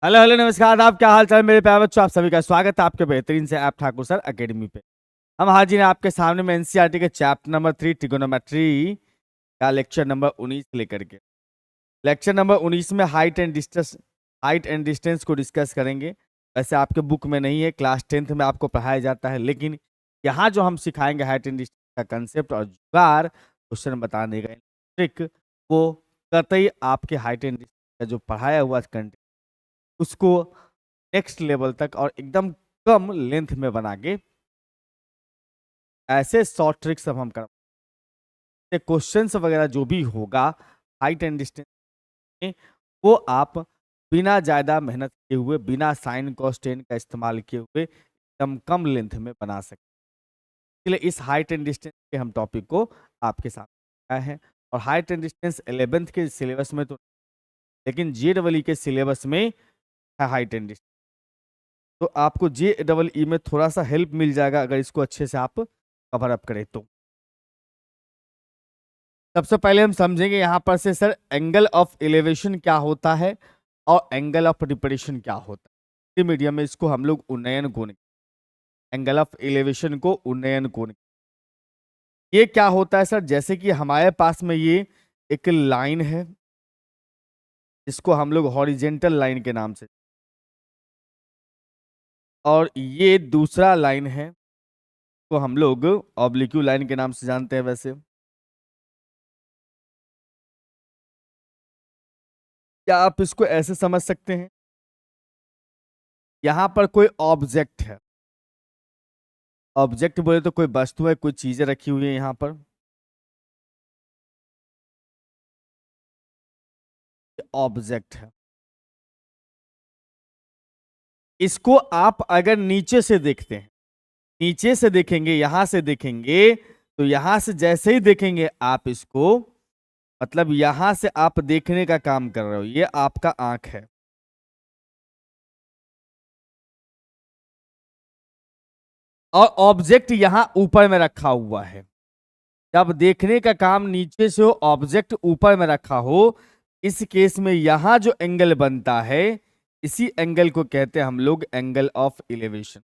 Hello hello नमस्कार। आप क्या हाल चाल मेरे प्यारे बच्चों, आप सभी का स्वागत है आपके बेहतरीन से ऐप ठाकुर सर एकेडमी पे। हम हाजिर हैं आपके सामने में एनसीईआरटी के चैप्टर नंबर 3 ट्रिगोनोमेट्री का लेक्चर नंबर 19 लेकर के। लेक्चर नंबर 19 में हाइट एंड डिस्टेंस को डिस्कस करेंगे। वैसे आपके बुक में नहीं है, क्लास 10th में आपको पढ़ाया जाता है, लेकिन यहाँ जो हम सिखाएंगे हाइट एंड डिस्टेंस का कंसेप्ट और जुगाड़ क्वेश्चन बताने का ट्रिक, वो कतई आपके हाइट एंड डिस्टेंस का जो पढ़ाया हुआ कंटेंट उसको नेक्स्ट लेवल तक और एकदम कम लेंथ में बना के ऐसे शॉर्ट ट्रिक्स सब हम कर क्वेश्चंस वगैरह जो भी होगा हाइट एंड डिस्टेंस में, वो आप बिना ज़्यादा मेहनत किए हुए, बिना साइन कॉस टेन का इस्तेमाल किए हुए एकदम कम लेंथ में बना सकते हैं। इसलिए इस हाइट एंड डिस्टेंस के हम टॉपिक को आपके सामने आए हैं। और हाइट एंड डिस्टेंस 11th के सिलेबस में तो, लेकिन JEE के सिलेबस में है हाइट एंड डिस्टेंस। तो आपको JEE में थोड़ा सा हेल्प मिल जाएगा अगर इसको अच्छे से आप कवर अप करें तो। सबसे पहले हम समझेंगे यहाँ पर से सर एंगल ऑफ एलिवेशन क्या होता है और एंगल ऑफ डिप्रेशन क्या होता है। मीडियम में इसको हम लोग उन्नयन कोण, एंगल ऑफ एलिवेशन को उन्नयन कोण। ये क्या होता है सर, जैसे कि हमारे पास में ये एक लाइन है जिसको हम लोग हॉरिजेंटल लाइन के नाम से, और ये दूसरा लाइन है को हम लोग ऑब्लिक्यू लाइन के नाम से जानते हैं। वैसे क्या आप इसको ऐसे समझ सकते हैं, यहां पर कोई ऑब्जेक्ट है, ऑब्जेक्ट बोले तो कोई वस्तु है, कोई चीजें रखी हुई है यहां पर, ऑब्जेक्ट है। इसको आप अगर नीचे से देखते हैं, नीचे से देखेंगे, यहां से देखेंगे, तो यहां से जैसे ही देखेंगे आप इसको, मतलब यहां से आप देखने का काम कर रहे हो, ये आपका आंख है। और ऑब्जेक्ट यहां ऊपर में रखा हुआ है। जब देखने का काम नीचे से हो, ऑब्जेक्ट ऊपर में रखा हो, इस केस में यहां जो एंगल बनता है, इसी एंगल को कहते हैं हम लोग एंगल ऑफ एलिवेशन।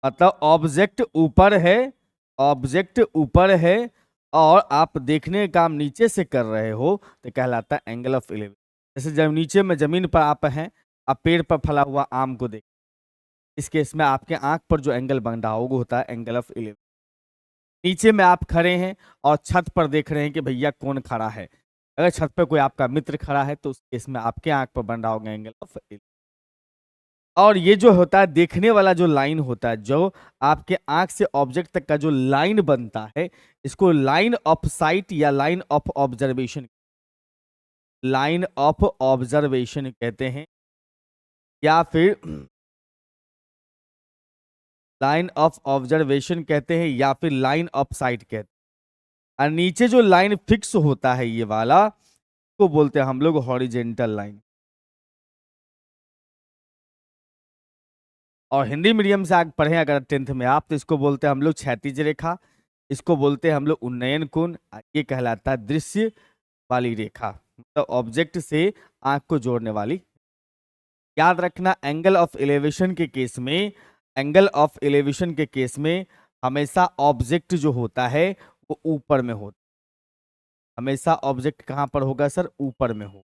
मतलब ऑब्जेक्ट ऊपर है, ऑब्जेक्ट ऊपर है और आप देखने का काम नीचे से कर रहे हो, तो कहलाता है एंगल ऑफ एलिवेशन। जैसे जब नीचे में जमीन पर आप हैं, आप पेड़ पर फला हुआ आम को देख, इस केस में आपके आंख पर जो एंगल बन रहा होगा होता है एंगल ऑफ एलिवेशन। नीचे में आप खड़े हैं और छत पर देख रहे हैं कि भैया कौन खड़ा है, अगर छत पर कोई आपका मित्र खड़ा है तो उस केस में आपके आंख पर बन रहा होगा एंगल ऑफ एलिवेशन। और ये जो होता है देखने वाला जो लाइन होता है, जो आपके आंख से ऑब्जेक्ट तक का जो लाइन बनता है, इसको लाइन ऑफ साइट या line of observation, line of observation कहते हैं, या फिर लाइन ऑफ ऑब्जर्वेशन कहते हैं, या फिर लाइन ऑफ साइट कहते हैं। और नीचे जो लाइन फिक्स होता है ये वाला, को बोलते हैं हम लोग हॉरिजेंटल लाइन। और हिंदी मीडियम से आगे पढ़े अगर 10th में आप, तो इसको बोलते हैं हम लोग क्षैतिज रेखा, इसको बोलते हैं हम लोग उन्नयन कोण, ये कहलाता है दृश्य वाली रेखा, मतलब ऑब्जेक्ट से आंख को जोड़ने वाली। याद रखना एंगल ऑफ एलिवेशन के केस में, एंगल ऑफ एलिवेशन के केस में हमेशा ऑब्जेक्ट जो होता है वो ऊपर में होता है। हमेशा ऑब्जेक्ट कहां पर होगा सर, ऊपर में हो,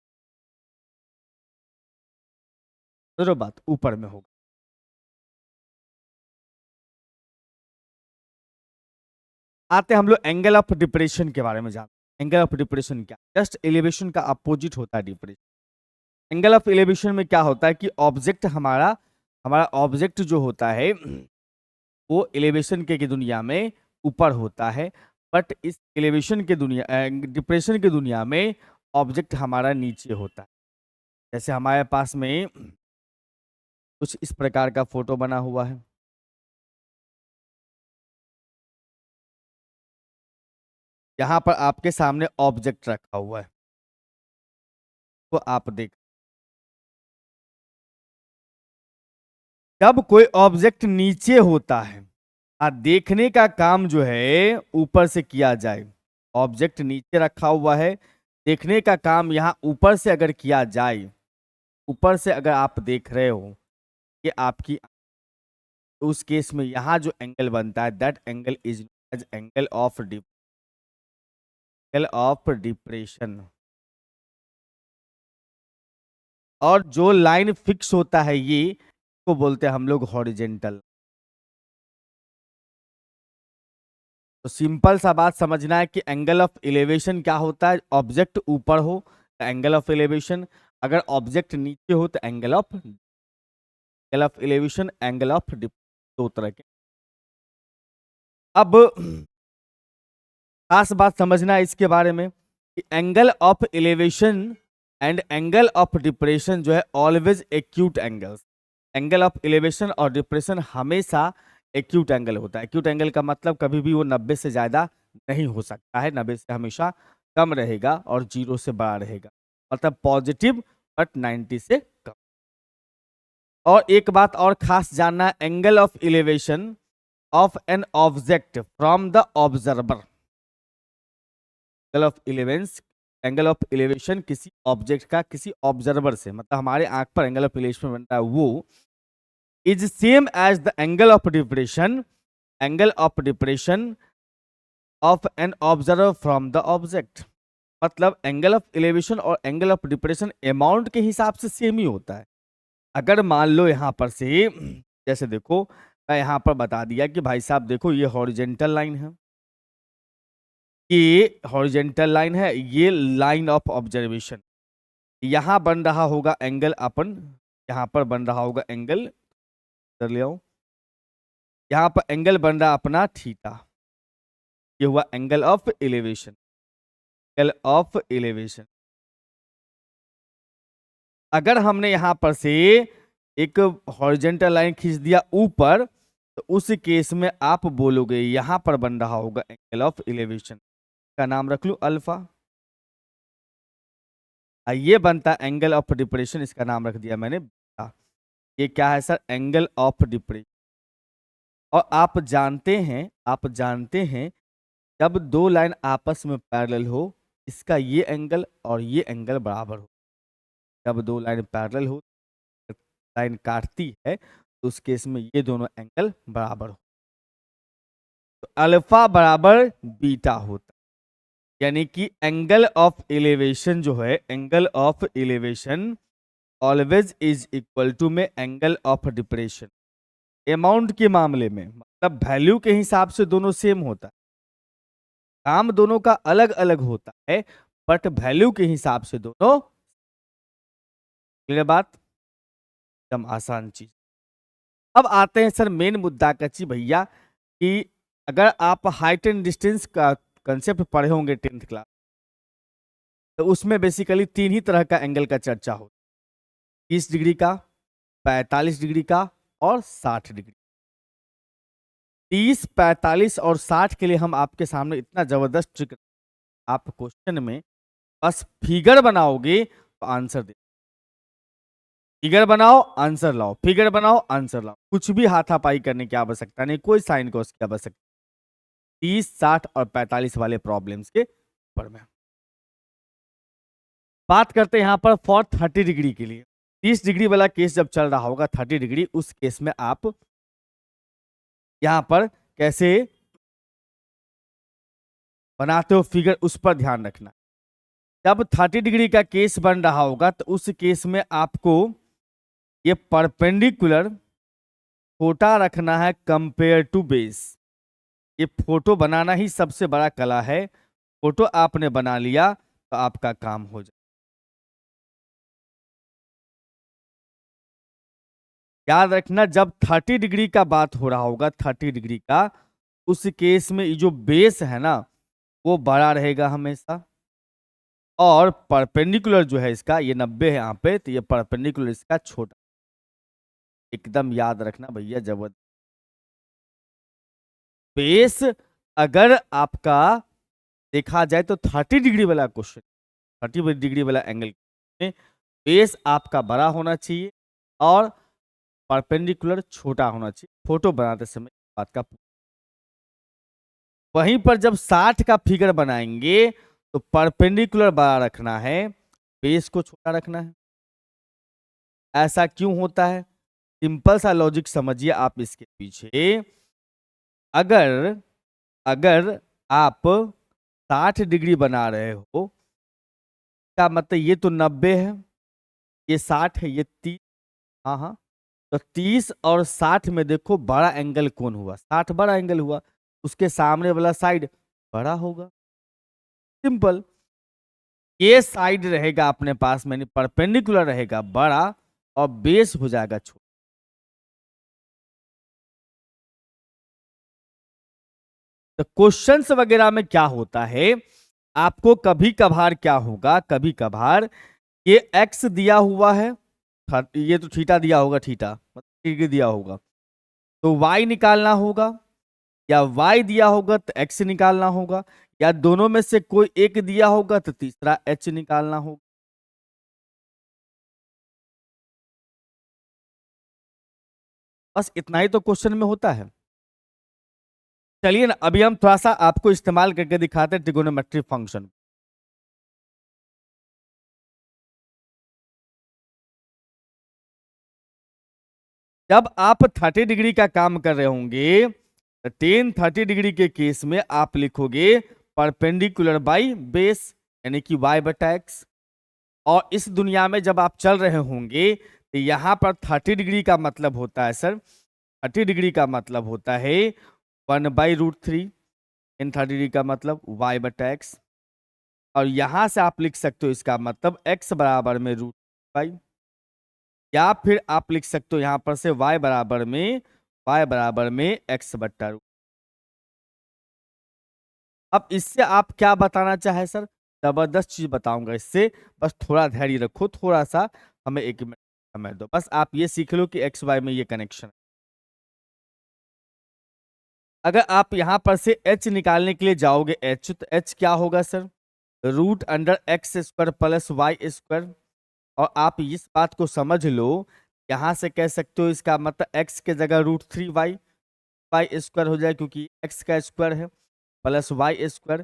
जरूर बात ऊपर में होगा। आते हम लोग एंगल ऑफ डिप्रेशन के बारे में जानते हैं। एंगल ऑफ डिप्रेशन क्या, जस्ट एलिवेशन का अपोजिट होता है डिप्रेशन। एंगल ऑफ एलिवेशन में क्या होता है कि ऑब्जेक्ट हमारा हमारा ऑब्जेक्ट जो होता है वो एलिवेशन के दुनिया में ऊपर होता है, बट इस एलिवेशन के दुनिया, डिप्रेशन की दुनिया में ऑब्जेक्ट हमारा नीचे होता है। जैसे हमारे पास में कुछ इस प्रकार का फोटो बना हुआ है, यहाँ पर आपके सामने ऑब्जेक्ट रखा हुआ है, तो आप देख, जब कोई ऑब्जेक्ट नीचे होता है और देखने का काम जो है ऊपर से किया जाए, ऑब्जेक्ट नीचे रखा हुआ है, देखने का काम यहाँ ऊपर से अगर किया जाए, ऊपर से अगर आप देख रहे हो कि आपकी, उस केस में यहाँ जो एंगल बनता है that angle is as angle of depression. और जो लाइन फिक्स होता है ये को बोलते हैं हम लोग हॉरिजेंटल। तो सिंपल सा बात समझना है कि एंगल ऑफ एलिवेशन क्या होता है, ऑब्जेक्ट ऊपर हो तो एंगल ऑफ एलिवेशन, अगर ऑब्जेक्ट नीचे हो तो angle of elevation, angle of दो तरह के। अब खास बात समझना है इसके बारे में कि angle of elevation and angle of depression जो है always acute angles. Angle of elevation और डिप्रेशन हमेशा एक्यूट एंगल होता है। एक्यूट एंगल का मतलब कभी भी वो 90 से ज़्यादा नहीं हो सकता है, 90 से हमेशा कम रहेगा और 0 से बड़ा रहेगा, मतलब पॉजिटिव बट 90 से कम। और एक बात और खास जानना, angle of elevation of an object from the observer. Angle of elevation किसी ऑब्जेक्ट का किसी ऑब्जर्वर से, मतलब हमारे आंख पर एंगल ऑफ एलिवेशन बनता है, वो is same as the angle of depression of an observer from the object. मतलब एंगल ऑफ एलिवेशन और एंगल ऑफ डिप्रेशन अमाउंट के हिसाब से सेम ही होता है। अगर मान लो यहां पर से, जैसे देखो मैं यहां पर बता दिया कि भाई साहब देखो ये हॉरिजेंटल लाइन है, ये हॉरिजेंटल लाइन है, ये लाइन ऑफ ऑब्जर्वेशन, यहां बन रहा होगा एंगल अपन, यहां पर बन रहा होगा एंगल, कर ले आओ, यहां पर एंगल बन रहा अपना थीटा, ये हुआ angle of elevation. Angle of elevation अगर हमने यहां पर से एक हॉरिजेंटल लाइन खींच दिया ऊपर, तो उस केस में आप बोलोगे यहां पर बन रहा होगा एंगल ऑफ एलिवेशन, का नाम रख लू अल्फा। ये बनता है एंगल ऑफ डिप्रेशन, इसका नाम रख दिया मैंने बीटा। ये क्या है सर, एंगल ऑफ डिप्रेशन। और आप जानते हैं जब दो लाइन आपस में पैरेलल हो, इसका ये एंगल और ये एंगल बराबर हो। जब दो लाइन पैरेलल हो, लाइन काटती है, तो उस केस में ये दोनों एंगल बराबर हो, तो अल्फा बराबर बीटा होता है। यानी कि एंगल ऑफ एलिवेशन जो है, angle of elevation always is equal to में एंगल ऑफ डिप्रेशन। अमाउंट के मामले में मतलब वैल्यू के हिसाब से दोनों सेम होता है, काम दोनों का अलग अलग होता है, बट वैल्यू के हिसाब से दोनों। क्लियर बात, एकदम आसान चीज। अब आते हैं सर मेन मुद्दा कच्ची भैया, कि अगर आप हाइट एंड डिस्टेंस का कंसेप्ट पढ़े होंगे 10th क्लास, तो उसमें बेसिकली तीन ही तरह का एंगल का चर्चा हो, 30 डिग्री का, 45 डिग्री का और 60 डिग्री। 30, 45 और 60 के लिए हम आपके सामने इतना जबरदस्त ट्रिक, आप क्वेश्चन में बस फिगर बनाओगे तो आंसर दे, फिगर बनाओ आंसर लाओ, फिगर बनाओ आंसर लाओ, कुछ भी हाथापाई करने की आवश्यकता नहीं, कोई साइन कॉस की आवश्यकता। 30, 60 और 45 वाले प्रॉब्लम्स के ऊपर में बात करते हैं यहां पर फॉर 30 डिग्री के लिए। 30 डिग्री वाला केस जब चल रहा होगा 30 डिग्री, उस केस में आप यहां पर कैसे बनाते हो फिगर, उस पर ध्यान रखना। जब 30 डिग्री का केस बन रहा होगा तो उस केस में आपको ये परपेंडिकुलर छोटा रखना है कंपेयर टू बेस। ये फोटो बनाना ही सबसे बड़ा कला है, फोटो आपने बना लिया तो आपका काम हो जाए। याद रखना जब 30 डिग्री का बात हो रहा होगा, 30 डिग्री का, उस केस में ये जो बेस है ना वो बड़ा रहेगा हमेशा, और परपेंडिकुलर जो है इसका, ये 90 है यहाँ पे, तो ये परपेंडिकुलर इसका छोटा। एकदम याद रखना भैया, जबरदस्त। बेस अगर आपका देखा जाए तो 30 डिग्री वाला क्वेश्चन, 30 डिग्री वाला एंगल में बेस आपका बड़ा होना चाहिए और परपेंडिकुलर छोटा होना चाहिए, फोटो बनाते समय बात का। वहीं पर जब 60 का फिगर बनाएंगे तो परपेंडिकुलर बड़ा रखना है, बेस को छोटा रखना है। ऐसा क्यों होता है? सिंपल सा लॉजिक समझिए आप इसके पीछे। अगर अगर आप 60 डिग्री बना रहे हो, क्या मतलब ये तो 90 है, ये 60 है, ये 30। हाँ हाँ, तो 30 और 60 में देखो बड़ा एंगल कौन हुआ? 60 बड़ा एंगल हुआ, उसके सामने वाला साइड बड़ा होगा। सिंपल। ये साइड रहेगा अपने पास में परपेंडिकुलर रहेगा बड़ा, और बेस हो जाएगा छोटा। तो क्वेश्चंस वगैरह में क्या होता है, आपको कभी कभार क्या होगा, कभी कभार ये एक्स दिया हुआ है, ये तो थीटा दिया होगा, थीटा मतलब डिग्री दिया होगा, तो वाई निकालना होगा, या वाई दिया होगा तो एक्स निकालना होगा, या दोनों में से कोई एक दिया होगा तो तीसरा एच निकालना होगा। बस इतना ही तो क्वेश्चन में होता है। चलिए ना, अभी हम थोड़ा सा आपको इस्तेमाल करके दिखाते हैं ट्रिगोनोमेट्री फंक्शन। जब आप 30 डिग्री का काम कर रहे होंगे, तो 10 30 डिग्री के केस में आप लिखोगे परपेंडिकुलर बाई बेस, यानी कि y बटा एक्स। और इस दुनिया में जब आप चल रहे होंगे तो यहां पर 30 डिग्री का मतलब होता है सर, 30 डिग्री का मतलब होता है 1/√3। इन 30 डिग्री का मतलब y बटा एक्स। और यहां से आप लिख सकते हो इसका मतलब x बराबर में √5, या फिर आप लिख सकते हो यहां पर से y बराबर में x बट्टा √। अब इससे आप क्या बताना चाहे सर? जबरदस्त चीज बताऊंगा इससे, बस थोड़ा धैर्य रखो, थोड़ा सा हमें 1 मिनट समय दो, बस आप ये सीख लो कि एक्स वाई में ये कनेक्शन। अगर आप यहां पर से h निकालने के लिए जाओगे, h तो h क्या होगा सर? √x² plus y²। और आप इस बात को समझ लो, यहां से कह सकते हो इसका मतलब x के जगह √3y, y² हो जाए क्योंकि x का स्क्वायर है, प्लस y²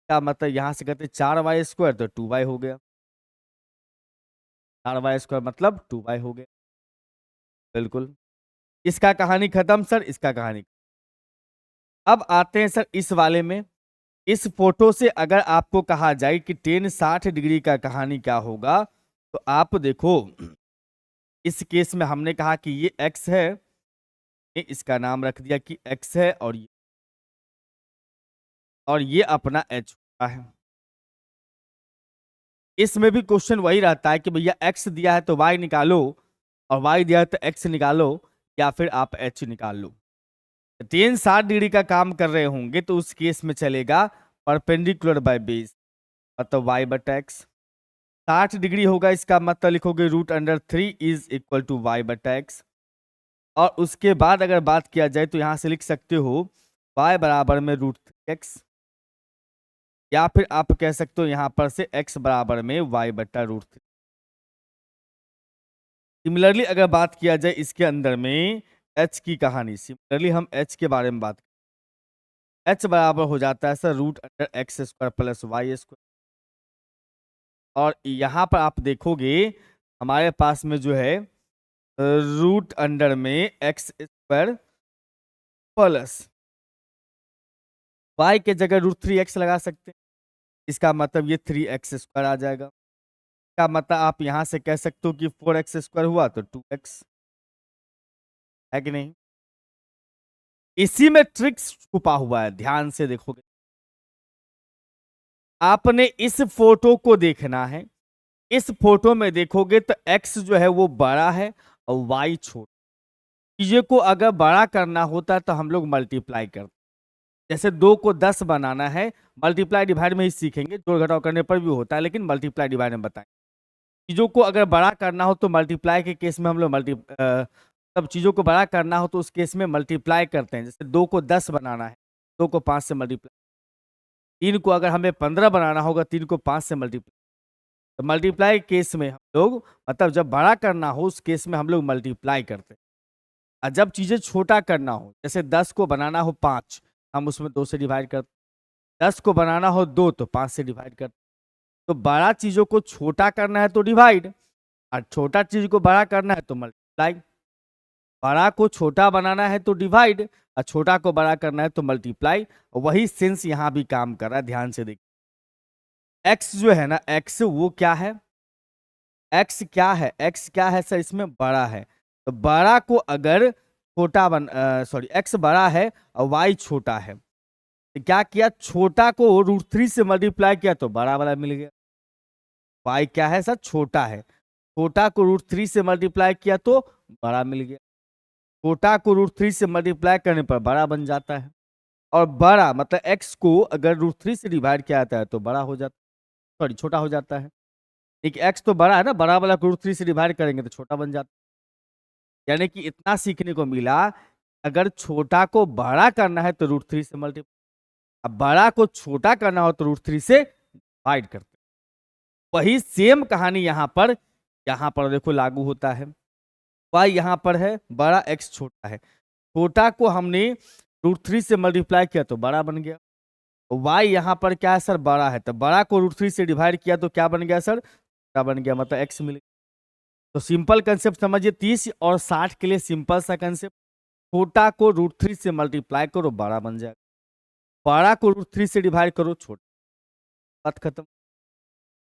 का मतलब यहां से कहते 4y² तो 2y हो गया, 4y² मतलब 2y हो गया। बिल्कुल, इसका कहानी खत्म सर, इसका कहानी। अब आते हैं सर इस वाले में। इस फोटो से अगर आपको कहा जाए कि 10 60 डिग्री का कहानी क्या होगा, तो आप देखो, इस केस में हमने कहा कि ये x है, इसका नाम रख दिया कि x है, और ये अपना h होता है। इसमें भी क्वेश्चन वही रहता है कि भैया x दिया है तो y निकालो, और y दिया है तो x निकालो, या फिर आप h निकाल लो। 10 60 डिग्री का काम कर रहे होंगे तो उस केस में चलेगा परपेंडिकुलर बाय बेस, मतलब y बटा एक्स। 60 डिग्री होगा, इसका मतलब लिखोगे √3 इज इक्वल टू y बटा एक्स। और उसके बाद अगर बात किया जाए तो यहां से लिख सकते हो y बराबर में √3x, या फिर आप कह सकते हो यहां पर से x बराबर में y बटा √3। सिमिलरली अगर बात किया जाए इसके अंदर में h की कहानी, सिमिलरली हम h के बारे में बात, h बराबर हो जाता है सर √x² प्लस y²। और यहां पर आप देखोगे हमारे पास में जो है रूट अंडर में x² प्लस y के जगह √3x लगा सकते हैं, इसका मतलब ये 3x² आ जाएगा। इसका मतलब आप यहां से कह सकते हो कि 4x² हुआ तो 2x, है कि नहीं? इसी में ट्रिक्स छुपा हुआ है, ध्यान से देखोगे। आपने इस फोटो को देखना है, इस फोटो में देखोगे तो x जो है वो बड़ा है और y छोटा। चीजें को अगर बड़ा करना होता तो हम लोग मल्टीप्लाई करते, जैसे 2 को 10 बनाना है, मल्टीप्लाई डिवाइड में ही सीखेंगे, जोड़ घटाव करने पर भी होता है, लेकिन मल्टीप्लाई डिवाइड में बताएं। चीजों को अगर बड़ा करना हो तो मल्टीप्लाई के केस में हम लोग तब चीजों को बड़ा करना हो तो उस केस में मल्टीप्लाई करते हैं, जैसे 2 को 10 बनाना है, 2 को 5 से मल्टीप्लाई। 3 को अगर हमें 15 बनाना होगा, 3 को 5 से मल्टीप्लाई। तो मल्टीप्लाई केस में हम लोग, मतलब जब बड़ा करना हो उस केस में हम लोग मल्टीप्लाई करते हैं। और जब चीजें छोटा करना हो, जैसे 10 को बनाना हो 5, हम उसमें 2 से डिवाइड करते हैं। 10 को बनाना हो 2 तो 5 से डिवाइड कर। तो बड़ा चीजों को छोटा करना है तो डिवाइड, और छोटा चीज को बड़ा करना है तो मल्टीप्लाई। बड़ा को छोटा बनाना है तो डिवाइड, और छोटा को बड़ा करना है तो मल्टीप्लाई। वही सेंस यहां भी काम कर रहा है, ध्यान से देखिए। एक्स जो है ना, एक्स वो क्या है, एक्स क्या है, एक्स क्या है सर, इसमें बड़ा है। तो बड़ा को अगर छोटा सॉरी एक्स बड़ा है और वाई छोटा है, तो क्या किया, छोटा को √3 से मल्टीप्लाई किया तो बड़ा वाला मिल गया। वाई क्या है सर, छोटा है, छोटा को √3 से मल्टीप्लाई किया तो बड़ा मिल गया। छोटा को √3 से मल्टीप्लाई करने पर बड़ा बन जाता है। और बड़ा मतलब एक्स को अगर √3 से डिवाइड किया जाता है तो बड़ा हो जाता, सॉरी छोटा हो जाता है। ठीक, एक्स तो बड़ा है ना, बड़ा वाला को √3 से डिवाइड करेंगे तो छोटा बन जाता है। यानी कि इतना सीखने को मिला, अगर छोटा को बड़ा करना है तो √3 से मल्टीप्लाई, अब बड़ा को छोटा करना हो तो √3 से डिवाइड करते। वही सेम कहानी यहाँ पर देखो लागू होता है। वाई यहाँ पर है बड़ा, एक्स छोटा है, छोटा को हमने √3 से मल्टीप्लाई किया तो बड़ा बन गया। वाई यहाँ पर क्या है सर, बड़ा है, तो बड़ा को √3 से डिवाइड किया तो क्या बन गया सर, छोटा बन गया, मतलब एक्स मिल गया। तो सिंपल कंसेप्ट समझिए, 30 और 60 के लिए सिंपल सा कंसेप्ट, छोटा को √3 से मल्टीप्लाई करो बड़ा बन जाएगा, बड़ा को √3 से डिवाइड करो छोटा, बात खत्म।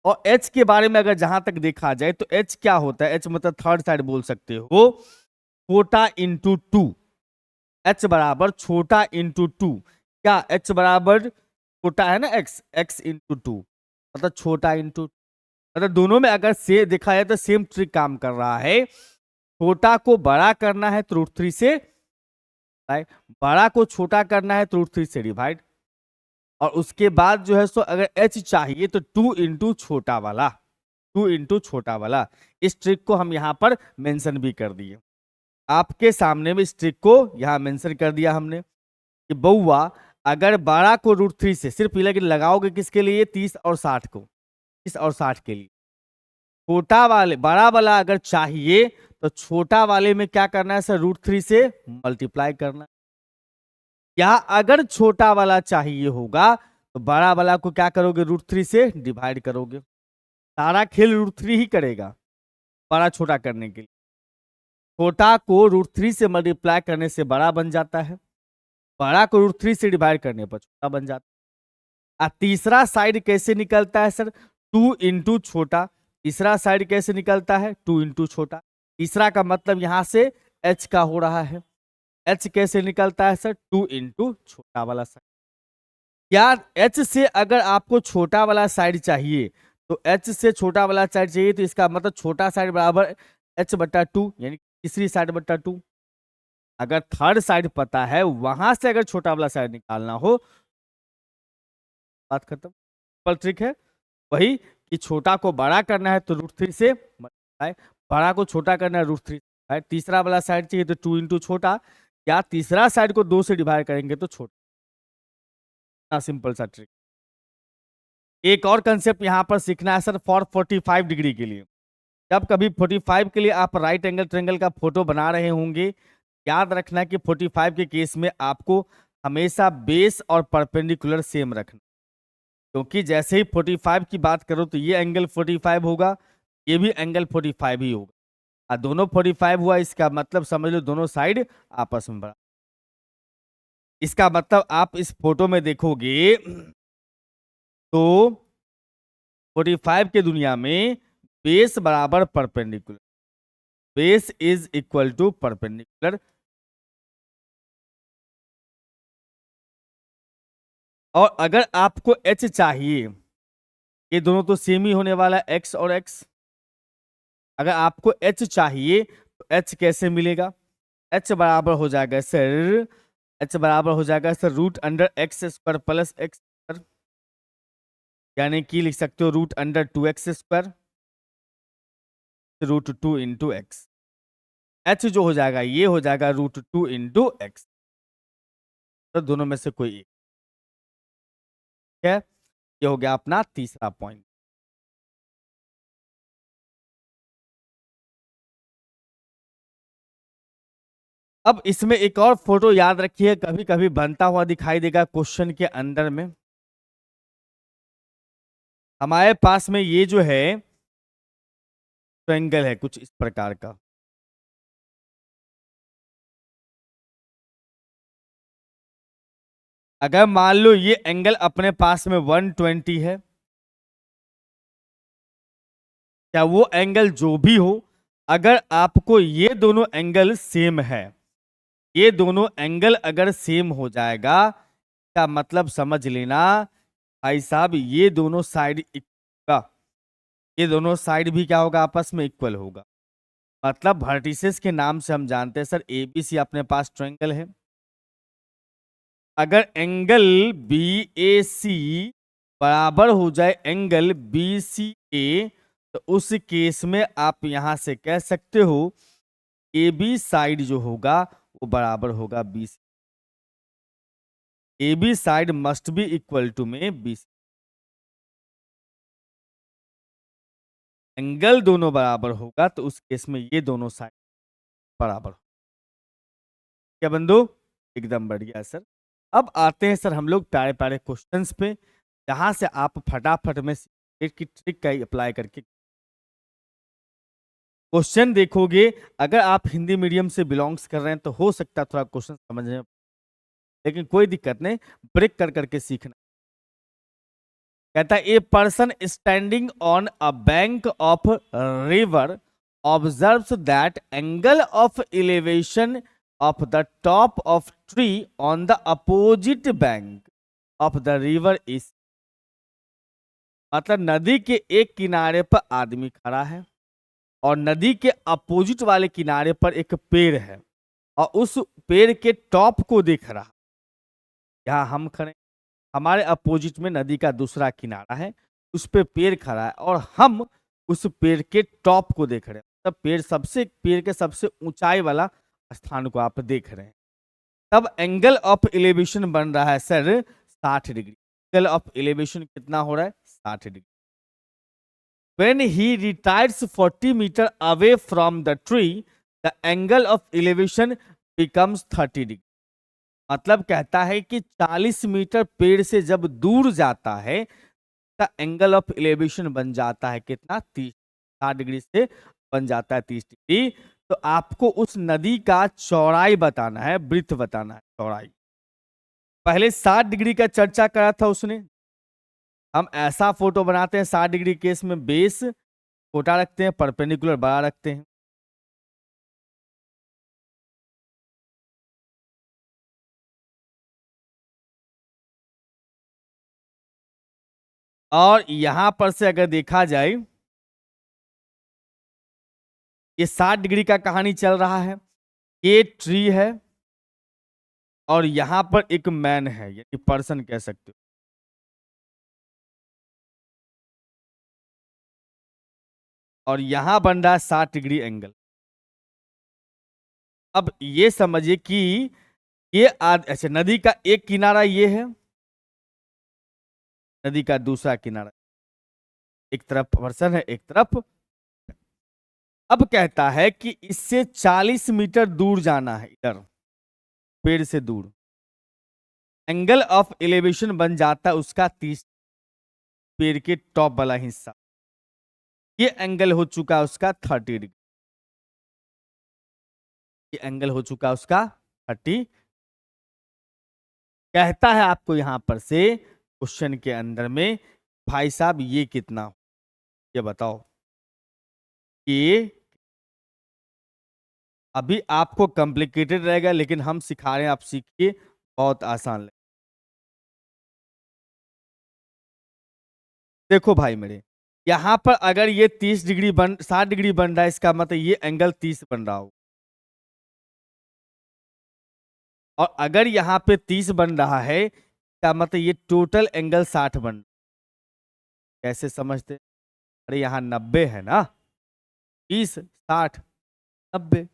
और एच के बारे में अगर जहां तक देखा जाए तो एच क्या होता है, एच मतलब थर्ड साइड बोल सकते हो, छोटा इंटू 2। एच बराबर छोटा इंटू 2, क्या एच बराबर छोटा है ना, एक्स, एक्स इंटू 2 मतलब छोटा इंटू, मतलब दोनों में अगर से देखा जाए तो सेम ट्रिक काम कर रहा है। छोटा को बड़ा करना है तो √3 से, बड़ा को छोटा करना है तो √3 से डिवाइड। और उसके बाद जो है सो अगर एच चाहिए तो 2 इंटू छोटा वाला, 2 इंटू छोटा वाला। इस ट्रिक को हम यहाँ पर मेंशन भी कर दिए, आपके सामने में इस ट्रिक को यहाँ मेंशन कर दिया हमने कि बउआ अगर बड़ा को √3 से, सिर्फ लेकिन लगाओगे किसके लिए, 30 और 60 को, 30 और 60 के लिए। छोटा वाले बड़ा वाला अगर चाहिए तो छोटा वाले में क्या करना है सर, √3 से मल्टीप्लाई करना। या अगर छोटा वाला चाहिए होगा तो बड़ा वाला को क्या करोगे, √3 से डिवाइड करोगे। सारा खेल √3 ही करेगा बड़ा छोटा करने के लिए। छोटा को √3 से मल्टीप्लाई करने से बड़ा बन जाता है, बड़ा को √3 से डिवाइड करने पर छोटा बन जाता है। तीसरा साइड कैसे निकलता है सर, 2 इंटू छोटा। तीसरा साइड कैसे निकलता है, 2 इंटू छोटा। तीसरा का मतलब यहां से एच का हो रहा है। एच कैसे निकलता है सर, 2 इंटू छोटा वाला साइड। यार एच से अगर आपको छोटा वाला साइड चाहिए तो एच से छोटा वाला साइड चाहिए, तो इसका मतलब छोटा साइड बराबर h/2, यानी तीसरी साइड बट्टा 2। अगर थर्ड साइड पता है, वहां से अगर छोटा वाला साइड निकालना हो, बात खत्म। पर ट्रिक है वही कि छोटा को बड़ा करना है तो √3 से मल्टीप्लाई, बड़ा को छोटा करना है √3 से। तीसरा वाला साइड चाहिए तो 2 इंटू छोटा, या तीसरा साइड को 2 से डिवाइड करेंगे तो छोटा। सिंपल सा ट्रिक। एक और कंसेप्ट यहां पर सीखना है सर, फॉर 45 डिग्री के लिए। जब कभी 45 के लिए आप राइट एंगल ट्रायंगल का फोटो बना रहे होंगे, याद रखना कि 45 के केस में आपको हमेशा बेस और परपेंडिकुलर सेम रखना, क्योंकि जैसे ही 45 की बात करो तो ये एंगल 45 होगा, ये भी एंगल 45 ही होगा, और दोनों 45 हुआ, इसका मतलब समझ लो दोनों साइड आपस में बराबर। इसका मतलब आप इस फोटो में देखोगे तो 45 के दुनिया में बेस बराबर perpendicular, base is equal to perpendicular. और अगर आपको एच चाहिए, ये दोनों तो सेम ही होने वाला है, एक्स और एक्स। अगर आपको एच चाहिए तो एच कैसे मिलेगा, एच बराबर हो जाएगा सर, एच बराबर हो जाएगा सर √x² प्लस एक्स, यानी कि लिख सकते हो √2x², √2 इंटू एक्स। एच जो हो जाएगा ये हो जाएगा √2 इंटू एक्स, तो दोनों में से कोई एक है। ये हो गया अपना तीसरा पॉइंट। अब इसमें एक और फोटो याद रखिए, कभी कभी बनता हुआ दिखाई देगा क्वेश्चन के अंदर में। हमारे पास में ये जो है ट्रायंगल है कुछ इस प्रकार का। अगर मान लो ये एंगल अपने पास में 120 है, क्या वो एंगल जो भी हो, अगर आपको ये दोनों एंगल सेम है, ये दोनों एंगल अगर सेम हो जाएगा, का मतलब समझ लेना भाई साहब ये दोनों साइड इक्वल, ये दोनों साइड भी क्या होगा, आपस में इक्वल होगा। मतलब वर्टिसेस के नाम से हम जानते हैं सर एबीसी अपने पास ट्रायंगल है। अगर एंगल बी ए सी बराबर हो जाए एंगल बी सी ए, तो उस केस में आप यहां से कह सकते हो ए बी साइड जो होगा वो बराबर होगा B C. A B side must be equal to में बी सी। एंगल दोनों बराबर होगा तो उस केस में ये दोनों साइड बराबर। क्या बंधु, एकदम बढ़िया सर। अब आते हैं सर हम लोग प्यारे प्यारे क्वेश्चंस पे, जहां से आप फटाफट में एक की ट्रिक का अप्लाई करके क्वेश्चन देखोगे। अगर आप हिंदी मीडियम से बिलोंग्स कर रहे हैं तो हो सकता है थोड़ा क्वेश्चन समझने में, लेकिन कोई दिक्कत नहीं, ब्रेक कर करके सीखना। कहता है a person standing on a bank of river observes that angle of elevation of the top of tree on the opposite bank of the river is. मतलब नदी के एक किनारे पर आदमी खड़ा है और नदी के अपोजिट वाले किनारे पर एक पेड़ है और उस पेड़ के टॉप को देख रहा। यहाँ हम खड़े, हमारे अपोजिट में नदी का दूसरा किनारा है, उस पे पेड़ खड़ा है और हम उस पेड़ के टॉप को देख रहे हैं। तब पेड़ के सबसे ऊंचाई वाला स्थान को आप देख रहे हैं। तब एंगल ऑफ एलिवेशन बन रहा है sir 60 degree. Angle of elevation कितना हो रहा है, 60 degree. When he retires 40 meter away from the tree, the angle of elevation becomes 30 degree. मतलब कहता है कि 40 मीटर पेड़ से जब दूर जाता है तो एंगल ऑफ एलिवेशन बन जाता है कितना, 30, 60 डिग्री से बन जाता है 30 डिग्री। तो आपको उस नदी का चौड़ाई बताना है, ब्रीथ बताना है, चौड़ाई। पहले 60 डिग्री का चर्चा करा था उसने। हम ऐसा फोटो बनाते हैं 60 डिग्री केस में बेस छोटा रखते हैं, परपेंडिकुलर बड़ा रखते हैं। और यहां पर से अगर देखा जाए, ये 60 डिग्री का कहानी चल रहा है, ये ट्री है और यहां पर एक मैन है, यानी पर्सन कह सकते हो। और यहां बन रहा है 60 डिग्री एंगल। अब ये समझिए कि ये अच्छा नदी का एक किनारा ये है, नदी का दूसरा किनारा, एक तरफ पर्सन है एक तरफ। अब कहता है कि इससे 40 मीटर दूर जाना है, इधर पेड़ से दूर। एंगल ऑफ एलिवेशन बन जाता है उसका 30, पेड़ के टॉप वाला हिस्सा। ये एंगल हो चुका है उसका 30 डिग्री। ये एंगल हो चुका है उसका 30। कहता है आपको यहां पर से क्वेश्चन के अंदर में, भाई साहब ये कितना, ये बताओ। ये अभी आपको कॉम्प्लिकेटेड रहेगा लेकिन हम सिखा रहे हैं, आप सीखिए, बहुत आसान लगे। देखो भाई मेरे, यहां पर अगर ये 30 डिग्री 60 डिग्री बन रहा है, इसका मतलब ये एंगल 30 बन रहा हो। और अगर यहां पे 30 बन रहा है, इसका मतलब ये टोटल एंगल 60 बन। कैसे समझते, अरे यहां 90 है ना, 30 60 90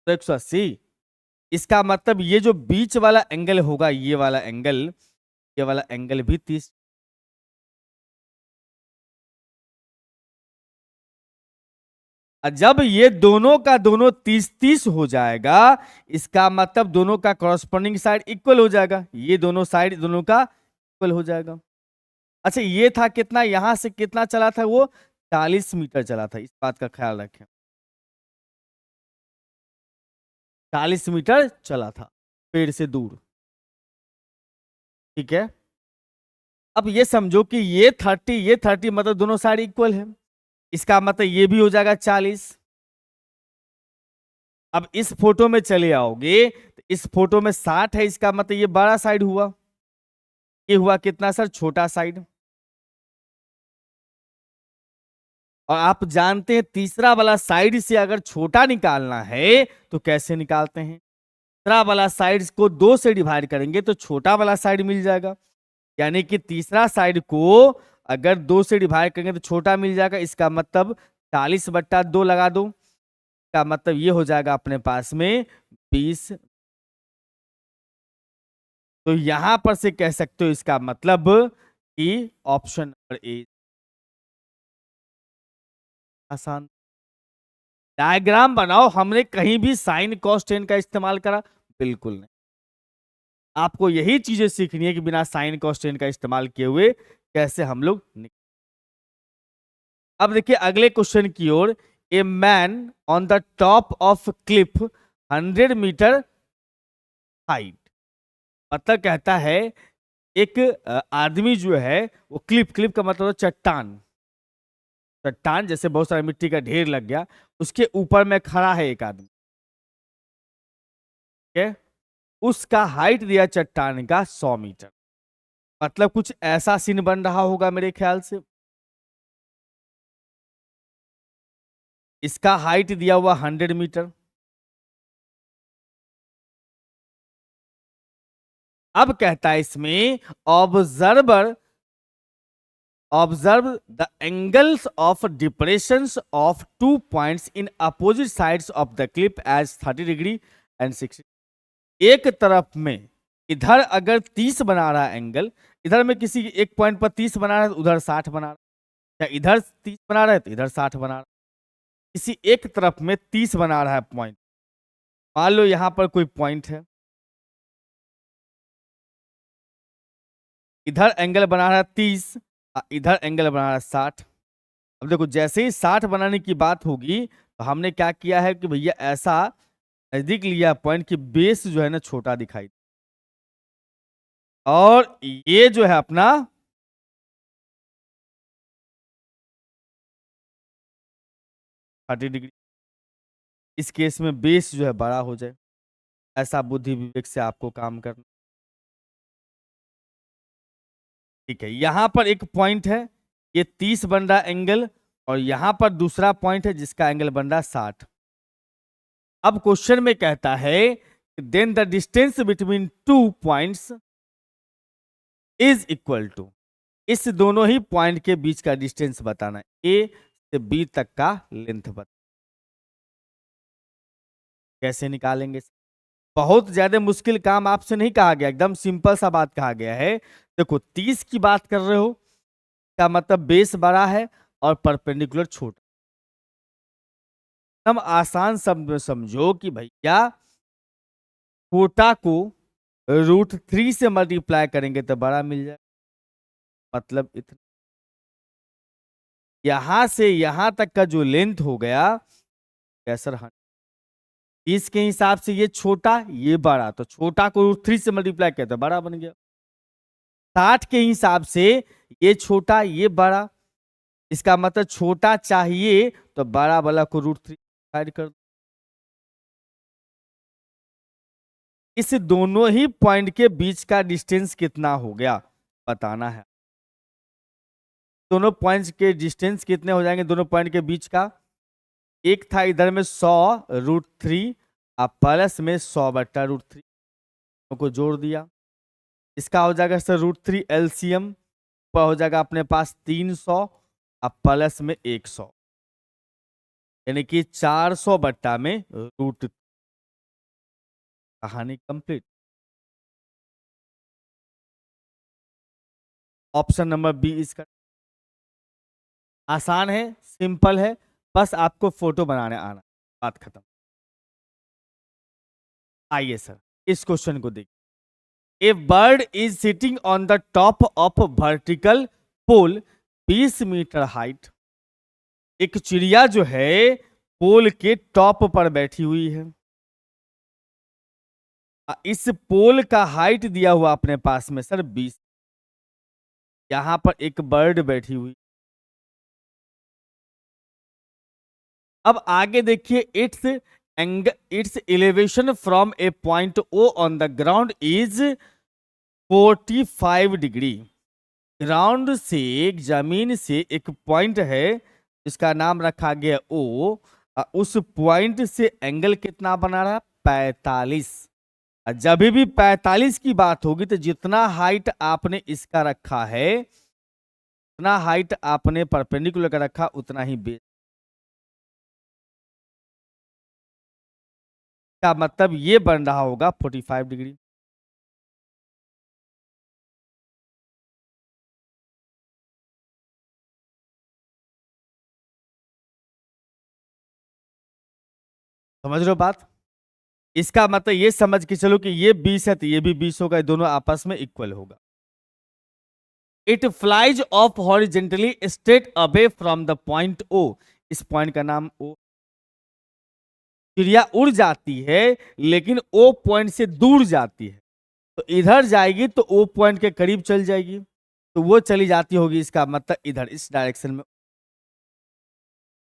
तो 180। इसका मतलब ये जो बीच वाला एंगल होगा, ये वाला एंगल, ये वाला एंगल भी 30। जब ये दोनों का दोनों 30-30 हो जाएगा, इसका मतलब दोनों का कॉरस्पॉन्डिंग साइड इक्वल हो जाएगा, ये दोनों साइड दोनों का इक्वल हो जाएगा। अच्छा ये था कितना, यहां से कितना चला था वो, 40 मीटर चला था, इस बात का ख्याल रखें, 40 मीटर चला था पेड़ से दूर। ठीक है, अब ये समझो कि ये 30 मतलब दोनों साइड इक्वल है, इसका मतलब ये भी हो जाएगा 40। अब इस फोटो में चले आओगे तो इस फोटो में 60 है, इसका मतलब ये बड़ा साइड हुआ, ये हुआ कितना सर, छोटा साइड। और आप जानते हैं तीसरा वाला साइड से अगर छोटा निकालना है तो कैसे निकालते हैं, तीसरा वाला साइड को 2 से डिवाइड करेंगे तो छोटा वाला साइड मिल जाएगा, यानी कि तीसरा साइड को अगर 2 से डिवाइड करेंगे तो छोटा मिल जाएगा, इसका मतलब 40/2 लगा दो, इसका मतलब ये हो जाएगा अपने पास में 20। तो यहां पर से कह सकते हो इसका मतलब कि ऑप्शन नंबर ए आसान। डायग्राम बनाओ, हमने कहीं भी साइन कॉस टेन का इस्तेमाल करा, बिल्कुल नहीं। आपको यही चीजें सीखनी है कि बिना साइन कॉस टेन का इस्तेमाल किए हुए कैसे हम लोग अब देखिए अगले क्वेश्चन की ओर। A man on the top of cliff 100 meter height, मतलब कहता है एक आदमी जो है वो क्लिफ, क्लिफ का मतलब चट्टान, चट्टान जैसे बहुत सारा मिट्टी का ढेर लग गया, उसके ऊपर में खड़ा है एक आदमी। ठीक है, उसका हाइट दिया चट्टान का 100 मीटर, मतलब कुछ ऐसा सीन बन रहा होगा मेरे ख्याल से। इसका हाइट दिया हुआ 100 मीटर। अब कहता है इसमें observer observe the angles of depressions of 2 points in opposite sides of the clip as 30 degree and 60। एक तरफ में इधर अगर 30 बना रहा है एंगल, इधर में किसी एक पॉइंट पर 30 बना रहा है तो उधर 60 बना रहा है, या इधर 30 बना रहा है तो इधर 60 बना रहा है, किसी एक तरफ में 30 बना रहा है पॉइंट। मान लो यहां पर कोई पॉइंट है, इधर एंगल बना रहा है 30, इधर एंगल बना रहा है 60। अब देखो जैसे ही 60 बनाने की बात होगी तो हमने क्या किया है कि भैया ऐसा नजदीक लिया पॉइंट की बेस जो है ना छोटा दिखाई, और ये जो है अपना 30 डिग्री, इस केस में बेस जो है बड़ा हो जाए, ऐसा बुद्धि विवेक से आपको काम करना। ठीक है, यहां पर एक पॉइंट है, ये 30 बन रहा एंगल, और यहां पर दूसरा पॉइंट है जिसका एंगल बन रहा 60। अब क्वेश्चन में कहता है then the distance between 2 points is equal to, इस दोनों ही पॉइंट के बीच का डिस्टेंस बताना है, ए से बी तक का लेंथ बता, कैसे निकालेंगे। बहुत ज्यादा मुश्किल काम आपसे नहीं कहा गया, एकदम सिंपल सा बात कहा गया है। देखो 30 की बात कर रहे हो, का मतलब बेस बड़ा है और परपेंडिकुलर छोटा। एकदम आसान शब्द में समझो कि भैया छोटा को √3 से मल्टीप्लाई करेंगे तो बड़ा मिल जाए, मतलब इतना। यहां से यहां तक का जो लेंथ हो गया, कैसर 30 के हिसाब से ये छोटा ये बड़ा, तो छोटा को √3 से मल्टीप्लाई किया तो बड़ा बन गया। 60 के हिसाब से ये छोटा ये बड़ा, इसका मतलब छोटा चाहिए तो बड़ा वाला को √3 ऐड कर दो। इस दोनों ही पॉइंट के बीच का डिस्टेंस कितना हो गया बताना है। दोनों पॉइंट्स के डिस्टेंस कितने हो जाएंगे दोनों पॉइंट के बीच का, एक था इधर में 100 √3, अब प्लस में 100/√3 को जोड़ दिया, इसका हो जाएगा सर √3 एलसीएम पर हो जाएगा अपने पास 300, अब प्लस में 100, यानी कि 400 में √3। कहानी कंप्लीट। ऑप्शन नंबर बी इसका आसान है, सिंपल है, बस आपको फोटो बनाने आना, बात खत्म। आइए सर इस क्वेश्चन को देखिए। A bird is sitting on the top of vertical pole 20 meter height. एक चिड़िया जो है पोल के टॉप पर बैठी हुई है। इस पोल का हाइट दिया हुआ अपने पास में सर 20। यहां पर एक बर्ड बैठी हुई। अब आगे देखिए, it's elevation from a point O on the ground is 45 degree. Ground से, जमीन से एक पॉइंट है जिसका नाम रखा गया ओ। उस पॉइंट से एंगल कितना बना रहा है? 45। जब भी 45 की बात होगी तो जितना हाइट आपने इसका रखा है, उतना हाइट आपने परपेंडिकुलर का रखा, उतना ही बेस का मतलब ये बन रहा होगा 45 डिग्री। समझ रहे हो बात? इसका मतलब ये समझ के चलो कि ये 20 है तो ये भी 20 होगा, दोनों आपस में इक्वल होगा। It flies off horizontally straight away from the point O. इस पॉइंट का नाम ओ। चिड़िया उड़ जाती है लेकिन ओ पॉइंट से दूर जाती है, तो इधर जाएगी तो ओ पॉइंट के करीब चल जाएगी, तो वो चली जाती होगी। इसका मतलब इधर इस डायरेक्शन में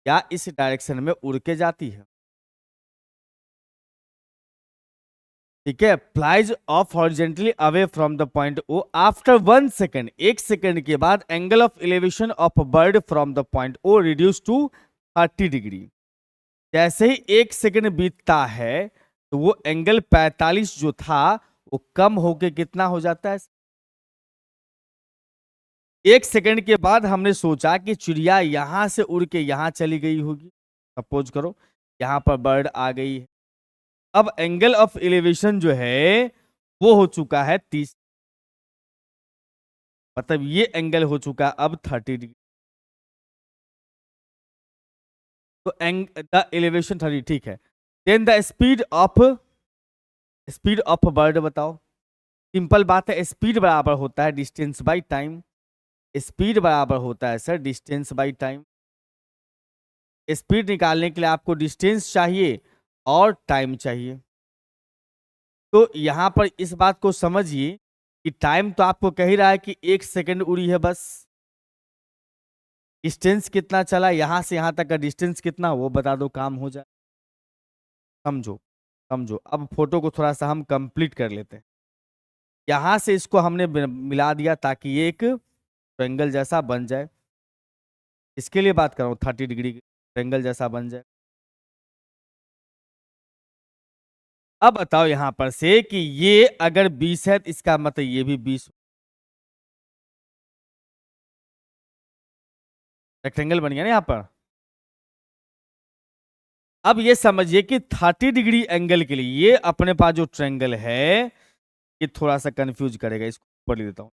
या इस डायरेक्शन में उड़ के जाती है। ठीक है, flies off horizontally away from the point O after 1 second. 1 second के बाद angle of elevation of bird from the point O reduce to 30 degree. जैसे ही 1 सेकेंड बीतता है तो वो एंगल 45 जो था वो कम होके कितना हो जाता है? 1 सेकेंड के बाद हमने सोचा कि चिड़िया यहां से उड़ के यहां चली गई होगी। सपोज करो यहां पर बर्ड आ गई है। अब एंगल ऑफ एलिवेशन जो है वो हो चुका है 30, मतलब ये एंगल हो चुका अब 30 डिग्री। तो द एलिवेशन 30, ठीक है। Then the speed of bird बताओ। सिंपल बात है, स्पीड बराबर होता है डिस्टेंस बाई टाइम। स्पीड बराबर होता है sir distance by time. Speed निकालने के लिए आपको डिस्टेंस चाहिए और टाइम चाहिए। तो यहां पर इस बात को समझिए कि टाइम तो आपको कह ही रहा है कि 1 सेकेंड उड़ी है बस। डिस्टेंस कितना चला यहां से यहां तक का डिस्टेंस कितना, वो बता दो, काम हो जाए। समझो समझो। अब फोटो को थोड़ा सा हम कंप्लीट कर लेते हैं। यहां से इसको हमने मिला दिया ताकि ये एक ट्रायंगल जैसा बन जाए। इसके लिए बात कर रहा हूँ, 30 डिग्री ट्रायंगल जैसा बन जाए। अब बताओ यहां पर से कि ये अगर 20 है तो इसका मतलब ये भी 20 रेक्टेंगल बन गया ना यहां पर। अब ये समझिए कि 30 डिग्री एंगल के लिए ये अपने पास जो ट्रायंगल है ये थोड़ा सा कंफ्यूज करेगा, इसको ऊपर ले देता हूं।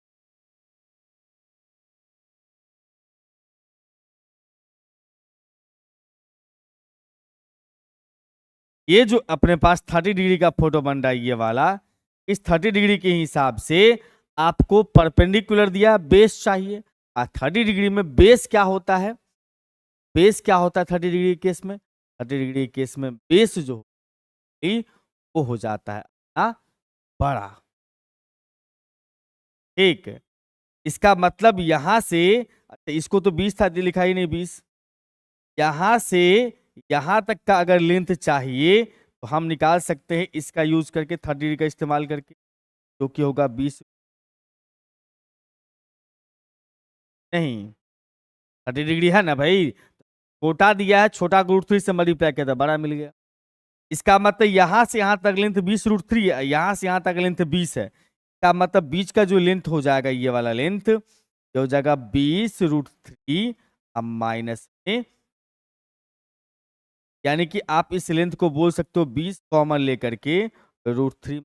ये जो अपने पास 30 डिग्री का फोटो बन रहा है ये वाला, इस 30 डिग्री के हिसाब से आपको परपेंडिकुलर दिया बेस चाहिए। 30 डिग्री में बेस क्या होता है? बेस क्या होता है 30 डिग्री केस में? 30 डिग्री केस में बेस जो वो हो जाता है बड़ा। ठीक है, इसका मतलब यहां से, अच्छा, इसको तो 20 था, लिखा ही नहीं 20। यहां से यहां तक का अगर लेंथ चाहिए तो हम निकाल सकते हैं इसका यूज करके, 30 डिग्री का इस्तेमाल करके, जो कि होगा 20। नहीं, 30 डिग्री है ना भाई, छोटा दिया है, छोटा को √3 से मल्टीप्लाई किया था, बड़ा मिल गया। इसका मतलब यहां से यहां तक लेंथ 20 √3 है, यहां से यहां तक लेंथ 20 है। इसका मतलब बीच का जो लेंथ हो जाएगा ये वाला लेंथ, ये हो जाएगा 20 √3 अब माइनस में, यानी कि आप इस लेंथ को बोल सकते हो 20 कॉमन लेकर के √3।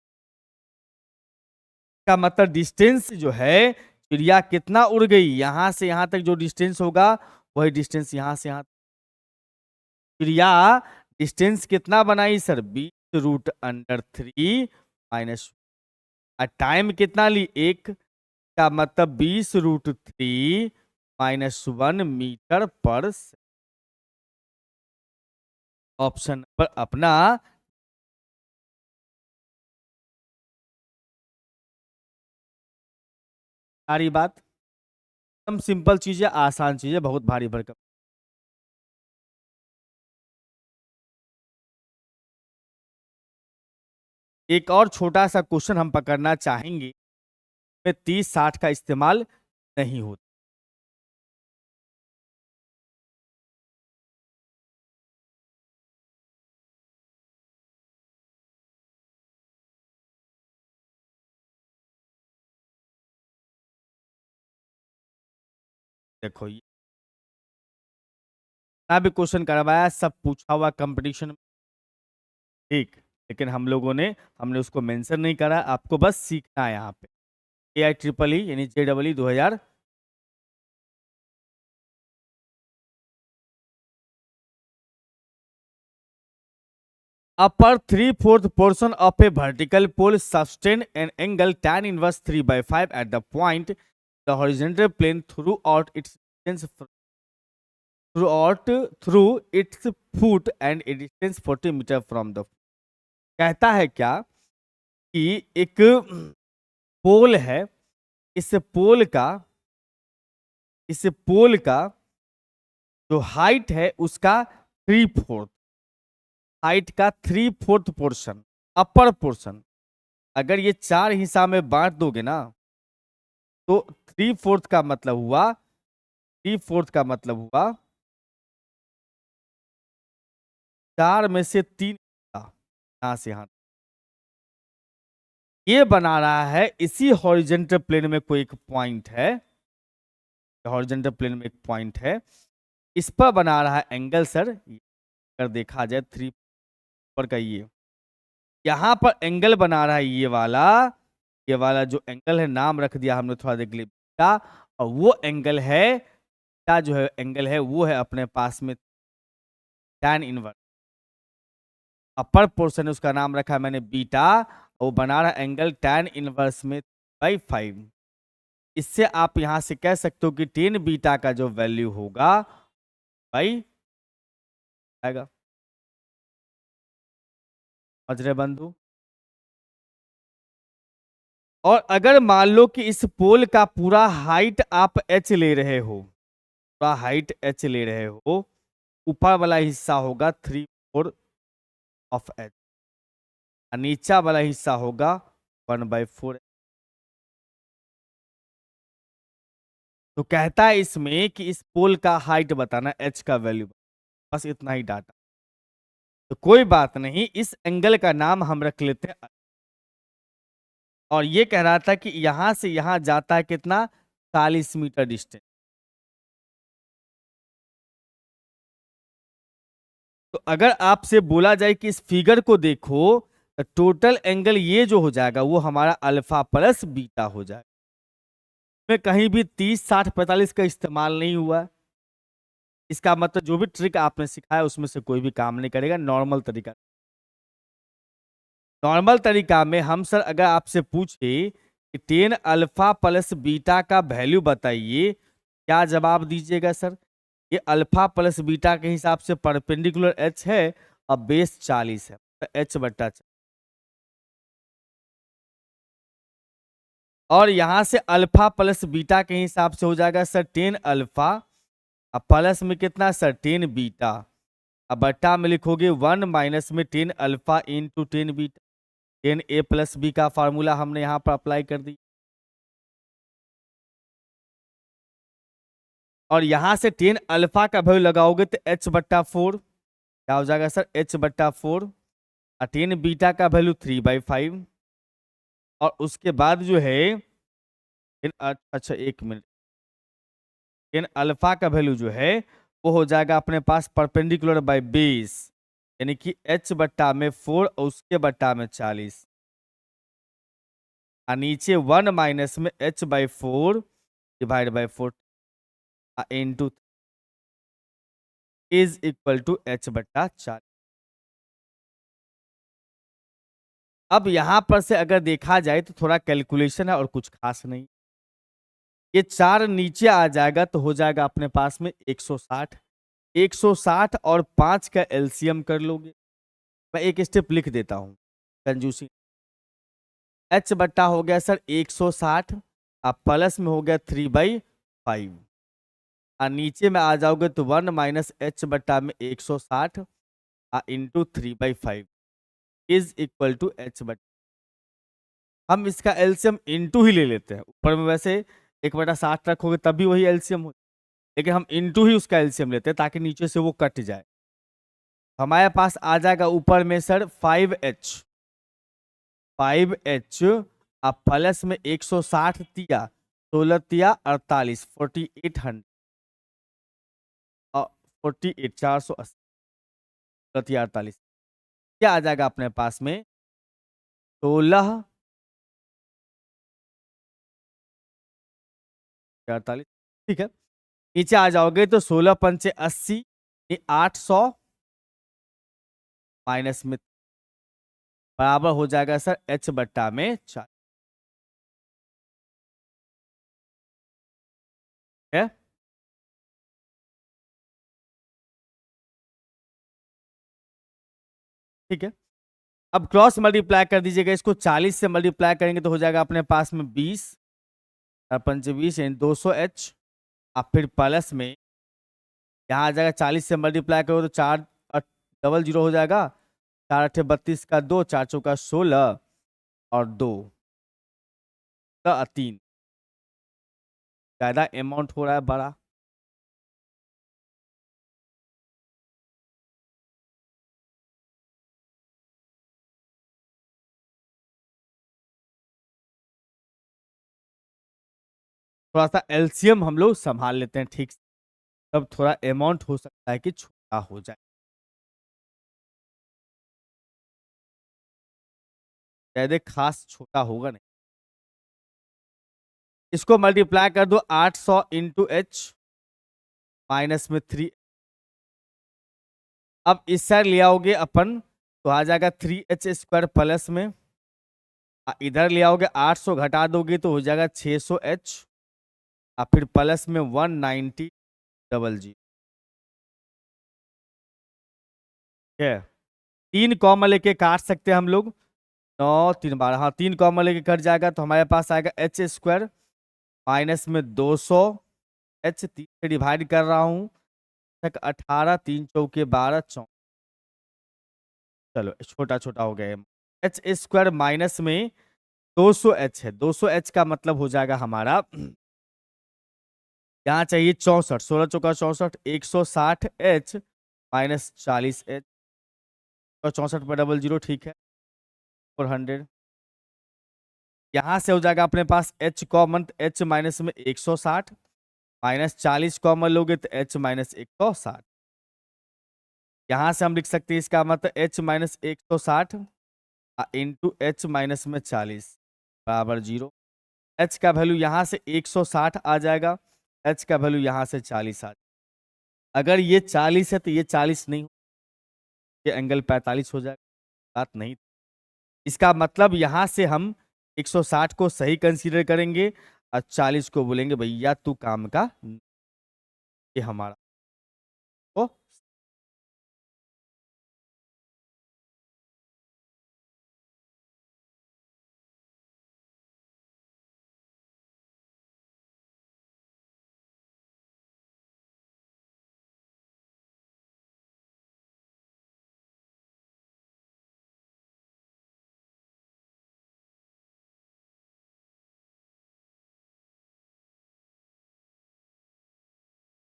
का मतलब डिस्टेंस जो है, चिड़िया कितना उड़ गई, यहां से यहां तक जो डिस्टेंस होगा वही डिस्टेंस यहां से यहां। चिड़िया डिस्टेंस कितना बनाई सर? 20 √3 माइनस। टाइम कितना ली? 1। का मतलब 20 √3 -1 मीटर पर ऑप्शन पर अपना सारी बात एकदम सिंपल चीज है, आसान चीज है, बहुत भारी भरकम। एक और छोटा सा क्वेश्चन हम पकड़ना चाहेंगे, में 30-60 का इस्तेमाल नहीं होता। देखो ये ना भी क्वेश्चन करवाया, सब पूछा हुआ कंपटीशन में, ठीक, लेकिन हमने उसको मेंशन नहीं करा, आपको बस सीखना है यहाँ पे। AIEEE यानी JEE 2000 upper 3/4 portion of a vertical pole sustain an angle tan inverse 3/5 at the point the horizontal plane throughout its distance through its foot and a distance 40 metre from the। कहता है क्या कि एक पोल है, इस पोल का इस पोल का जो हाइट है उसका 3/4 हाइट का 3/4 पोर्शन, अपर पोर्शन, अगर ये 4 हिस्सा में बांट दोगे ना, तो 3/4 का मतलब हुआ 3/4 का मतलब हुआ 4 में से 3 हिस्सा, यहां से यहां ये बना रहा है। इसी हॉरिजेंटल प्लेन में कोई एक पॉइंट है, हॉरिजेंटल प्लेन में एक पॉइंट है, इस पर बना रहा है एंगल सर। अगर देखा जाए 3 पर का ये यहां पर एंगल बना रहा है, ये वाला जो एंगल है, नाम रख दिया हमने थोड़ा देख लिया, और वो एंगल है क्या, जो है एंगल है वो है अपने पास में tan इनवर्स, अपर पोर्शन है उसका नाम रखा है मैंने बीटा, वो बना रहा एंगल tan इनवर्स में 5। इससे आप यहां से कह सकते हो कि 10 बीटा का जो वैल्यू होगा भाई आएगा। समझ रहे बंधु? और अगर मान लो कि इस पोल का पूरा हाइट आप h ले रहे हो, पूरा हाइट h ले रहे हो, ऊपर वाला हिस्सा होगा 3/4 ऑफ h, नीचा वाला हिस्सा होगा 1/4। तो कहता है इसमें कि इस पोल का हाइट बताना, h का वैल्यू, बस इतना ही डाटा। तो कोई बात नहीं, इस एंगल का नाम हम रख लेते हैं। और ये कह रहा था कि यहां से यहां जाता है कितना, 40 मीटर डिस्टेंस। तो अगर आपसे बोला जाए कि इस फिगर को देखो, तो टोटल एंगल ये जो हो जाएगा वो हमारा अल्फा प्लस बीटा हो जाएगा, में कहीं भी 30-60-45 का इस्तेमाल नहीं हुआ। इसका मतलब जो भी ट्रिक आपने सिखाया उसमें से कोई भी काम नहीं करेगा। नॉर्मल तरीका में हम सर अगर आपसे पूछे कि 10 अल्फा प्लस बीटा का वैल्यू बताइए, क्या जवाब दीजिएगा सर? ये अल्फा प्लस बीटा के हिसाब से परपेंडिकुलर एच है और बेस 40 है, तो h/4। और यहां से अल्फा प्लस बीटा के हिसाब से हो जाएगा सर 10 अल्फा, अब प्लस में कितना सर 10 बीटा, अब बट्टा में लिखोगे 1 माइनस में 10 alpha into 10 beta. 10a plus B का फार्मूला हमने यहाँ पर अप्लाई कर दी, और यहां से 10 अल्फा का वैल्यू लगाओगे तो h/4 क्या हो जाएगा सर, h/4, और 10 बीटा का वैल्यू 3/5, और उसके बाद जो है अच्छा 1 मिनट, 10 अल्फा का वैल्यू जो है वो हो जाएगा अपने पास परपेंडिकुलर बाय बेस, यानी कि h/4 और उसके बट्टा में 40, और नीचे 1 माइनस में h/4 divide by 4 into is equal to h/40। अब यहां पर से अगर देखा जाए तो थोड़ा कैलकुलेशन है और कुछ खास नहीं। ये 4 नीचे आ जाएगा तो हो जाएगा अपने पास में 160। 160 और 5 का एलसीएम कर लोगे। मैं एक स्टेप लिख देता हूं कंजूसी। h बट्टा हो गया सर 160, अब प्लस में हो गया 3/5, और नीचे में आ जाओगे तो 1 माइनस h बट्टा में 160 into 3/5 is equal to h बट्टा। हम इसका एलसीएम इंटू ही ले लेते हैं, ऊपर में वैसे 1/60 रखोगे तब भी वही एलसीएम हो, लेकिन हम इंटू ही उसका एलसीएम लेते हैं ताकि नीचे से वो कट जाए। हमारे पास आ जाएगा ऊपर में सर 5h, 5h अब प्लस में 160 तिया 16 तिया 48, 4800 और 48 480 48, क्या आ जाएगा अपने पास में 16 48। ठीक है, नीचे आ जाओगे तो 16 पंचे 80, 800 माइनस में बराबर हो जाएगा सर h बट्टा में 4 है। ठीक है, अब क्रॉस मल्टीप्लाई कर दीजिएगा, इसको 40 से मल्टीप्लाई करेंगे तो हो जाएगा अपने पास में 20, 20 200h, अब फिर प्लस में यहाँ आ जाएगा 40 से मल्टीप्लाई करो तो 4 डबल जीरो हो जाएगा, 4 8 32 का 2, 4 चौका 16 और 2 3, ज्यादा अमाउंट हो रहा है बड़ा। थोड़ा सा एलसीएम हम लोग संभाल लेते हैं ठीक से, तब थोड़ा अमाउंट हो सकता है कि छोटा हो जाए, ज्यादा खास छोटा होगा नहीं। इसको मल्टीप्लाई कर दो 800 इंटू एच माइनस में 3, अब इस साइड ले आओगे अपन तो आ जाएगा 3h² प्लस में, इधर ले आओगे 800 घटा दोगे तो हो जाएगा 600h, और फिर प्लस में 190 डबल जी। ठीक है, 3 कॉमा लेके काट सकते हैं हम लोग, 9 3 12, हाँ 3 कॉमा लेके कट जाएगा तो हमारे पास आएगा h² माइनस में 200 h, 3 से डिवाइड कर रहा हूँ, 18 3 चौके 12 4, चलो छोटा छोटा हो गया, h² माइनस में 200h है, 200h का मतलब हो जाएगा हमारा यहाँ चाहिए 64, 16 चौका 64, 160h माइनस 40h और 64 पर डबल जीरो, ठीक है 400। यहाँ से हो जाएगा अपने पास h कॉमन, h माइनस में 160 माइनस 40 कॉमन लोगे तो h माइनस 160, यहाँ से हम लिख सकते हैं इसका मतलब h minus 160 into H minus में 40 बराबर 0। h का वैल्यू यहाँ से 160 आ जाएगा, h का वैल्यू यहाँ से 40 आ जाएगा। अगर ये 40 है तो ये 40 नहीं, ये एंगल 45 हो जाएगा, बात नहीं। इसका मतलब यहाँ से हम 160 को सही कंसीडर करेंगे और 40 को बोलेंगे भैया तू काम का, ये हमारा तो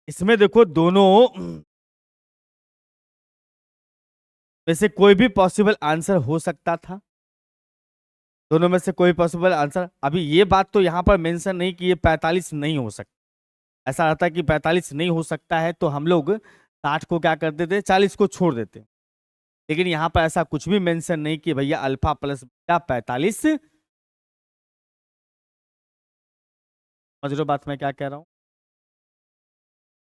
इसमें देखो दोनों में से कोई भी पॉसिबल आंसर हो सकता था, दोनों में से कोई पॉसिबल आंसर। अभी ये बात तो यहाँ पर मेंशन नहीं कि ये 45 नहीं हो सकता, ऐसा रहता कि 45 नहीं हो सकता है तो हम लोग 60 को क्या कर देते, 40 को छोड़ देते, लेकिन यहाँ पर ऐसा कुछ भी मेंशन नहीं कि भैया अल्फा प्लस बीटा 45। समझ लो बात मैं क्या कह रहा हूँ,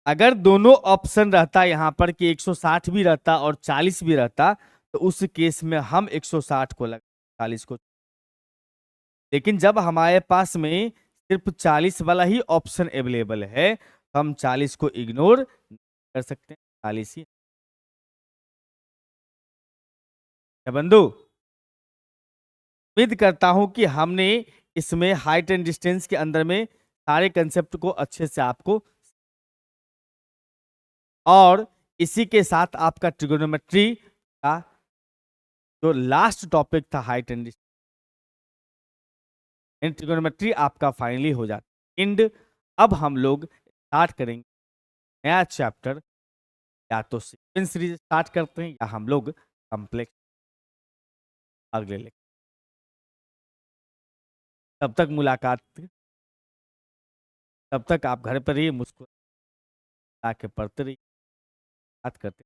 अगर दोनों ऑप्शन रहता यहाँ पर कि 160 भी रहता और 40 भी रहता तो उस केस में हम 160 को लगा 40 को, लेकिन जब हमारे पास में सिर्फ 40 वाला ही ऑप्शन अवेलेबल है, तो हम 40 को इग्नोर कर सकते हैं, 40 ही है बंधु। उम्मीद करता हूं कि हमने इसमें हाइट एंड डिस्टेंस के अंदर में सारे कंसेप्ट को अच्छे से आपको, और इसी के साथ आपका ट्रिगोनोमेट्री का जो लास्ट टॉपिक था हाइट एंड डिस्टेंस, ट्रिगोनोमेट्री आपका फाइनली हो जाता है। अब हम लोग स्टार्ट करेंगे नया चैप्टर, या तो सीक्वेंस सीरीज स्टार्ट करते हैं या हम लोग कॉम्प्लेक्स अगले लेक्चर। तब तक मुलाकात, तब तक आप घर पर ही मुस्कुरा के पढ़ते रहिए, बात करते